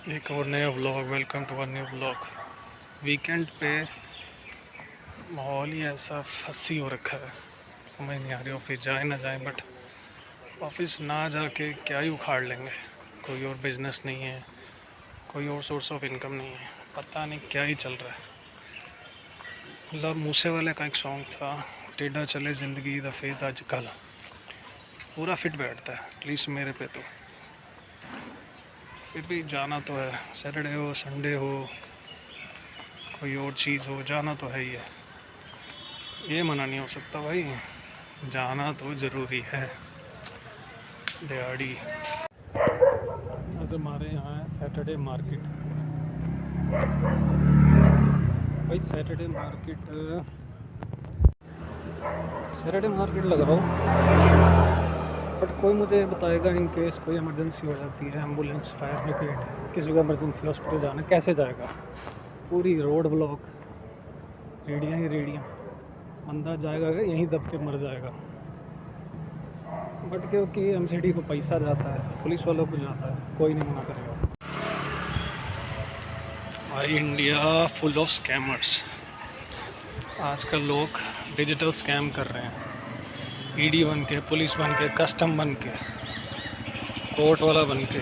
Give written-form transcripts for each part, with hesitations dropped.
एक और नया vlog. Welcome to a new vlog. Weekend पे माहौल ही ऐसा फंसी हो रखा है, समझ नहीं आ रही ऑफिस जाए ना जाए। बट ऑफिस ना जाके क्या ही उखाड़ लेंगे। कोई और बिजनेस नहीं है, कोई और सोर्स ऑफ इनकम नहीं है, पता नहीं क्या ही चल रहा है। मतलब मूसे वाले का एक सॉन्ग था, टेढ़ा चले ज़िंदगी द फेज़ आजकल, पूरा फिट बैठता है एटलीस्ट मेरे पे। तो फिर भी जाना तो है, सैटरडे हो संडे हो कोई और चीज़ हो, जाना तो है ही है। ये मना नहीं हो सकता भाई, जाना तो ज़रूरी है। दिहाड़ी आज हमारे यहाँ है सैटरडे मार्केट। भाई सैटरडे मार्केट लग रहा हो, बट कोई मुझे बताएगा इन केस कोई इमरजेंसी हो जाती है, एम्बुलेंस, फायर ब्रिगेड, किसी को इमरजेंसी हॉस्पिटल जाना, कैसे जाएगा? पूरी रोड ब्लॉक, रेडियाँ ही रेडियाँ, बंदा जाएगा यहीं दब के मर जाएगा। बट क्योंकि एमसीडी को पैसा जाता है, पुलिस वालों को जाता है, कोई नहीं मना करेगा। भाई इंडिया फुल ऑफ स्कैमर्स। आजकल लोग डिजिटल स्कैम कर रहे हैं, पीडी बन के, पुलिस बन के, कस्टम बन के, कोर्ट वाला बन के।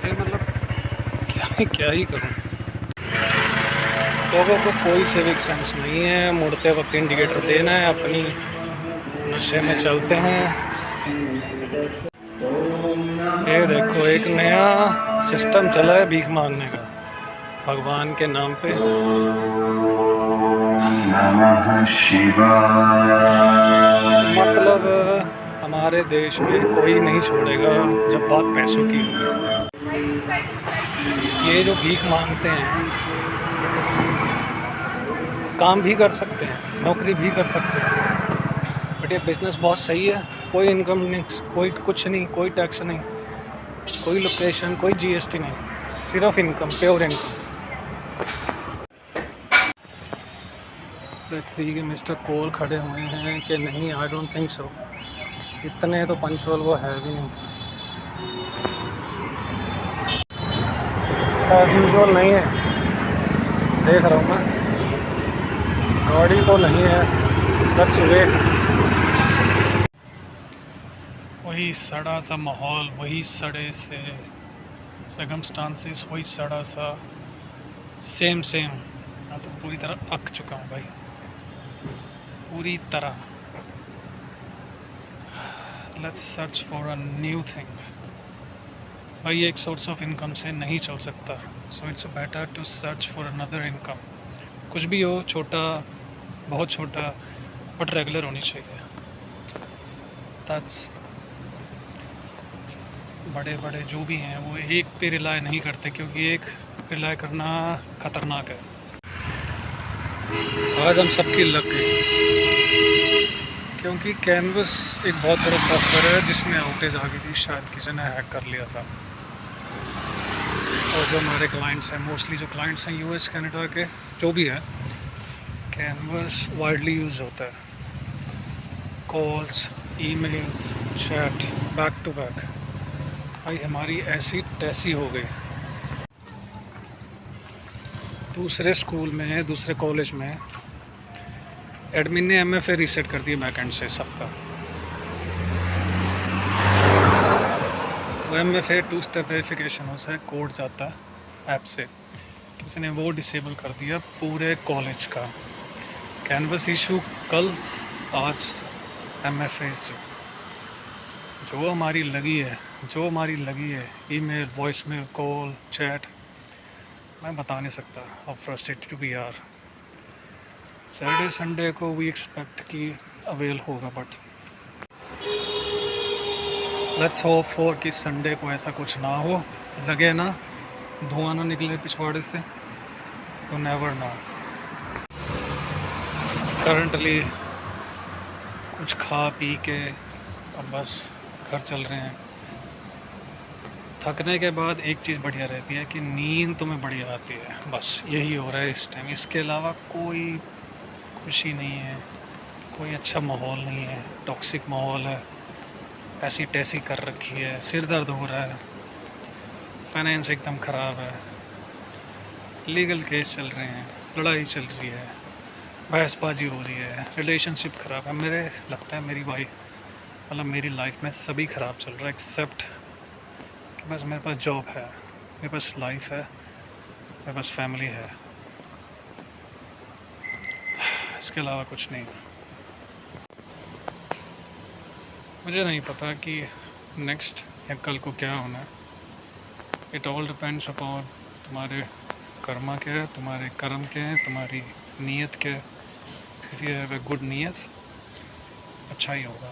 ये मतलब क्या ही करूं। लोगों को कोई सिविक सेंस नहीं है, मुड़ते वक्त इंडिकेटर देना है, अपनी नशे में चलते हैं। ये देखो एक नया सिस्टम चला है भीख मांगने का भगवान के नाम पे। मतलब हमारे देश में कोई नहीं छोड़ेगा जब बात पैसों की होगी। ये जो भीख मांगते हैं, काम भी कर सकते हैं, नौकरी भी कर सकते हैं, बट ये बिज़नेस बहुत सही है। कोई इनकम नहीं, कोई कुछ नहीं, कोई टैक्स नहीं, कोई लोकेशन, कोई जीएसटी नहीं, सिर्फ income, pure income. Let's see कि मिस्टर कोल खड़े हुए हैं कि नहीं। आई डोंट थिंक सो, इतने तो पंचुअल वो है भी नहीं। एज यूजुअल नहीं है, देख रहा हूँ मैं, गाड़ी तो नहीं है। Let's wait. वही सड़ा सा माहौल, वही सड़े से सर्कमस्टांसेस, वही सड़ा सा सेम। मैं तो पूरी तरह अक चुका हूँ भाई, पूरी तरह। Let's search for a new thing. भाई एक सोर्स ऑफ इनकम से नहीं चल सकता, so it's better to search for another income. कुछ भी हो, छोटा, बहुत छोटा, बट रेगुलर होनी चाहिए। दैट्स बड़े बड़े जो भी हैं वो एक पे रिलाय नहीं करते, क्योंकि एक रिलाय करना ख़तरनाक है। आज हम सबकी लग गई, क्योंकि कैनवस एक बहुत बड़ा सॉफ्टवेयर है जिसमें आउटेज आ गई थी, शायद किसी ने हैक कर लिया था। और जो हमारे क्लाइंट्स हैं, मोस्टली जो क्लाइंट्स हैं यूएस कनाडा के, जो भी है, कैनवस वाइडली यूज़ होता है। Calls, emails, chat, back to back. भाई हमारी ऐसी तैसी हो गई। दूसरे स्कूल में, दूसरे कॉलेज में एडमिन ने एमएफए रीसेट कर दिया बैकएंड से सबका। तो एमएफए टू स्टेप वेरिफिकेशन होता है, कोड जाता है ऐप से, किसी ने वो डिसेबल कर दिया पूरे कॉलेज का। कैनवस इशू कल, आज एमएफए इशू। जो हमारी लगी है email, voice mail, call, chat, मैं बता नहीं सकता how frustrated to be are. Saturday Sunday को वी एक्सपेक्ट कि अवेल होगा, बट लेट्स होप फॉर कि संडे को ऐसा कुछ ना हो, लगे ना, धुआं ना निकले पिछवाड़े से। You never know. करंटली कुछ खा पी के अब बस घर चल रहे हैं। थकने के बाद एक चीज़ बढ़िया रहती है कि नींद तुम्हें बढ़िया आती है, बस यही हो रहा है इस टाइम। इसके अलावा कोई खुशी नहीं है, कोई अच्छा माहौल नहीं है, टॉक्सिक माहौल है, ऐसी तैसी कर रखी है, सिर दर्द हो रहा है। फाइनेंस एकदम ख़राब है, लीगल केस चल रहे हैं, लड़ाई चल रही है, बहसबाजी हो रही है, रिलेशनशिप ख़राब है। मेरे लगता है मेरी वाइफ मतलब मेरी लाइफ में सभी ख़राब चल रहा है एक्सेप्ट कि बस मेरे पास जॉब है, मेरे पास लाइफ है, मेरे पास फैमिली है, इसके अलावा कुछ नहीं। मुझे नहीं पता कि नेक्स्ट या कल को क्या होना है। इट ऑल डिपेंड्स अपॉन तुम्हारे कर्मा क्या है, तुम्हारे कर्म क्या है, तुम्हारी नीयत क्या है। If you have a good नीयत, अच्छा ही होगा।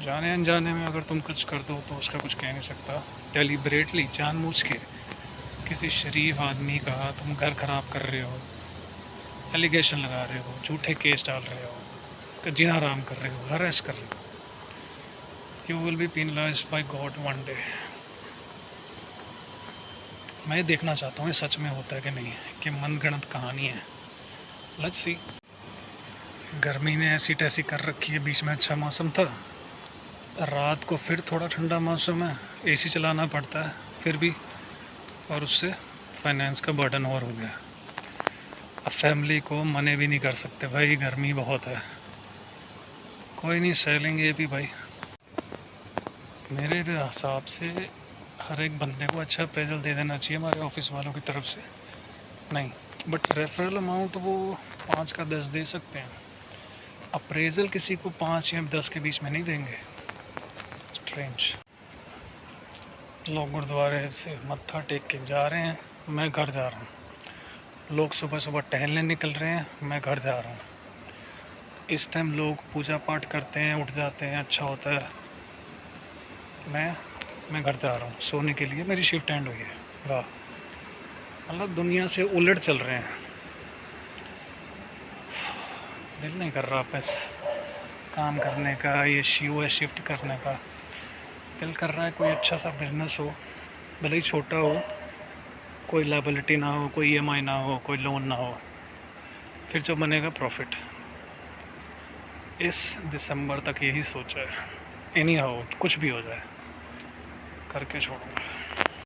जाने अनजाने में अगर तुम कुछ कर दो तो उसका कुछ कह नहीं सकता। डेलिबरेटली जानबूझ के किसी शरीफ आदमी का तुम घर ख़राब कर रहे हो, एलिगेशन लगा रहे हो, झूठे केस डाल रहे हो, उसका जीना हराम कर रहे हो, हरेस कर रहे हो, you will be penalised by God one day. मैं देखना चाहता हूँ ये सच में होता है कि नहीं, कि मनगढ़ंत कहानी है। Let's see. गर्मी ने ऐसी तैसी कर रखी है, बीच में अच्छा मौसम था, रात को फिर थोड़ा ठंडा मौसम है, एसी चलाना पड़ता है फिर भी, और उससे फाइनेंस का बर्डन और हो गया। अब फैमिली को मने भी नहीं कर सकते, भाई गर्मी बहुत है, कोई नहीं सह लेंगे ये भी भाई। मेरे हिसाब से हर एक बंदे को अच्छा अप्रेजल दे देना चाहिए हमारे ऑफिस वालों की तरफ से। नहीं, बट रेफरल अमाउंट वो 5 का 10 दे सकते हैं, अप्रेजल किसी को 5 या 10 के बीच में नहीं देंगे। स्ट्रेंज। लोग गुरुद्वारे से मत्था टेक के जा रहे हैं, मैं घर जा रहा हूँ। लोग सुबह सुबह टहलने निकल रहे हैं, मैं घर जा रहा हूँ। इस टाइम लोग पूजा पाठ करते हैं, उठ जाते हैं, अच्छा होता है। मैं घर जा रहा हूँ सोने के लिए, मेरी शिफ्ट एंड हुई है। वाह, मतलब दुनिया से उलट चल रहे हैं। दिल नहीं कर रहा बस काम करने का, ये शिफ्ट करने का। दिल कर रहा है कोई अच्छा सा बिजनेस हो, भले ही छोटा हो, कोई लायबिलिटी ना हो, कोई EMI ना हो, कोई लोन ना हो, फिर जो बनेगा प्रॉफिट। इस दिसंबर तक यही सोचा है। एनी हाउ कुछ भी हो जाए, करके छोड़ूंगा।